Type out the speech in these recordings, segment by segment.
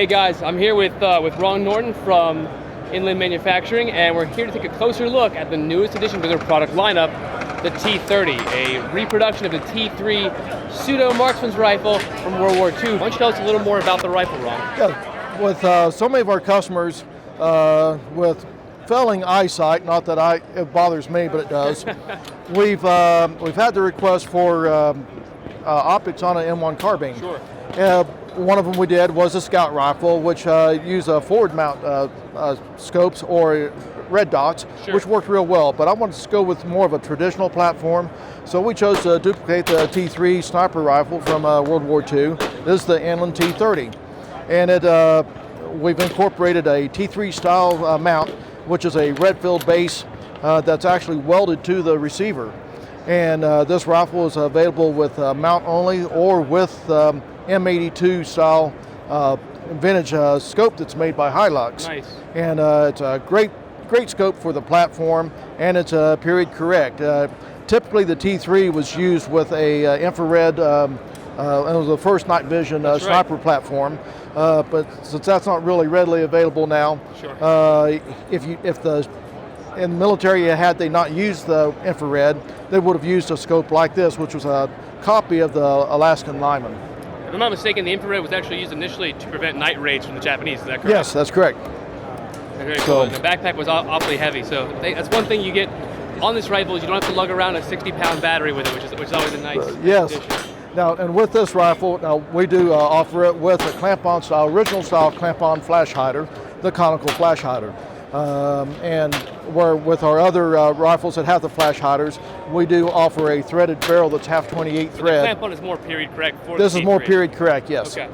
Hey guys, I'm here with Ron Norton from Inland Manufacturing, and we're here to take a closer look at the newest addition to their product lineup, the T30, a reproduction of the T3 pseudo-marksman's rifle from World War II. Why don't you tell us a little more about the rifle, Ron? Yeah, with so many of our customers with failing eyesight, not that it bothers me, but it does, we've had the request for optics on an M1 Carbine. Sure. One of them we did was a scout rifle, which used forward mount scopes or red dots, sure, which worked real well. But I wanted to go with more of a traditional platform, so we chose to duplicate the T3 sniper rifle from World War II. This is the Inland T30, and we've incorporated a T3 style mount, which is a red-filled base that's actually welded to the receiver. And this rifle is available with mount only or with M82 style vintage scope that's made by Hilux. Nice. And it's a great scope for the platform, and it's period correct. Typically the T3 was used with a infrared, it was the first night vision sniper platform, but since that's not really readily available now, sure, in the military, had they not used the infrared, they would have used a scope like this, which was a copy of the Alaskan Lyman. If I'm not mistaken, the infrared was actually used initially to prevent night raids from the Japanese, is that correct? Yes, that's correct. Very cool. And the backpack was awfully heavy, so that's one thing you get on this rifle is you don't have to lug around a 60-pound battery with it, which is always a nice yes. addition. Now, and with this rifle, now we do offer it with a clamp-on style, original style clamp-on flash hider, the conical flash hider. And where with our other rifles that have the flash hiders, we do offer a threaded barrel that's half 28 thread. The clamp-on is more period correct for this the is more T3. period correct, yes. Okay.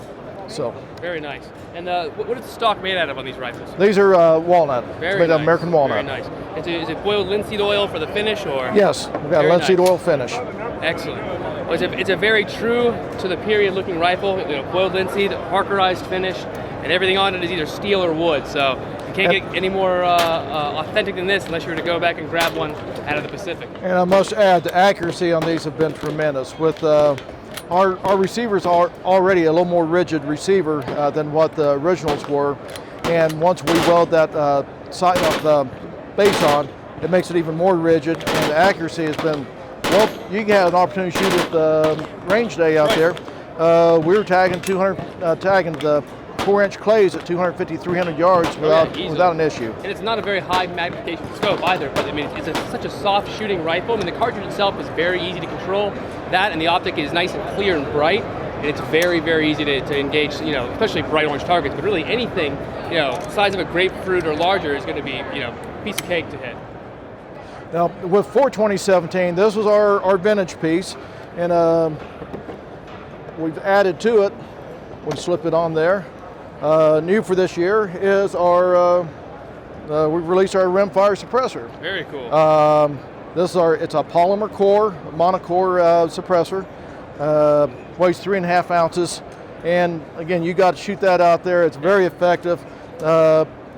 So. Very nice. And what is the stock made out of on these rifles? These are walnut. Very it's made nice. of American walnut. Very nice. Is it boiled linseed oil for the finish, or? Yes, we've got linseed oil finish. Excellent. Well, it's a very true to the period looking rifle. Boiled linseed, Parkerized finish, and everything on it is either steel or wood. So you can't get any more authentic than this unless you were to go back and grab one out of the Pacific. And I must add, the accuracy on these have been tremendous. With our receivers are already a little more rigid receiver than what the originals were, and once we weld that side of the base on, it makes it even more rigid, and the accuracy has been, well, you had an opportunity to shoot at the range day out there. We were tagging the 4-inch clays at 250, 300 yards without an issue. And it's not a very high magnification scope either, but I mean, it's such a soft shooting rifle. I mean, the cartridge itself is very easy to control. That and the optic is nice and clear and bright, and it's very, very easy to engage, especially bright orange targets, but really anything, the size of a grapefruit or larger is going to be, piece of cake to hit. Now, with 42017, this was our vintage piece, and we've added to it, we'll slip it on there. New for this year is we've released our Rimfire Suppressor. Very cool. It's a polymer core, monocore suppressor, weighs 3.5 ounces, and again, you got to shoot that out there. It's very effective,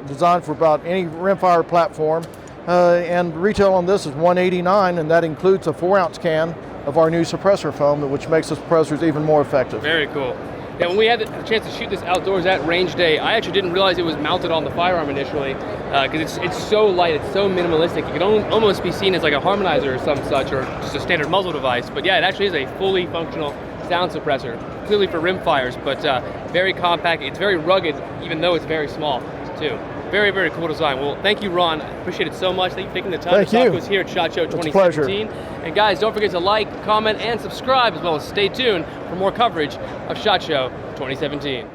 designed for about any rimfire platform, and retail on this is $189, and that includes a 4-ounce can of our new suppressor foam, which makes the suppressors even more effective. Very cool. Yeah, when we had the chance to shoot this outdoors at range day, I actually didn't realize it was mounted on the firearm initially, because it's so light, it's so minimalistic. It can almost be seen as like a harmonizer or some such, or just a standard muzzle device. But yeah, it actually is a fully functional sound suppressor, clearly for rimfires, but very compact. It's very rugged, even though it's very small, too. Very, very cool design. Well, thank you, Ron. Appreciate it so much. Thank you for taking the time Thank to talk you. to us here at SHOT Show 2017. It's a pleasure. And guys, don't forget to like, comment, and subscribe, as well as stay tuned for more coverage of SHOT Show 2017.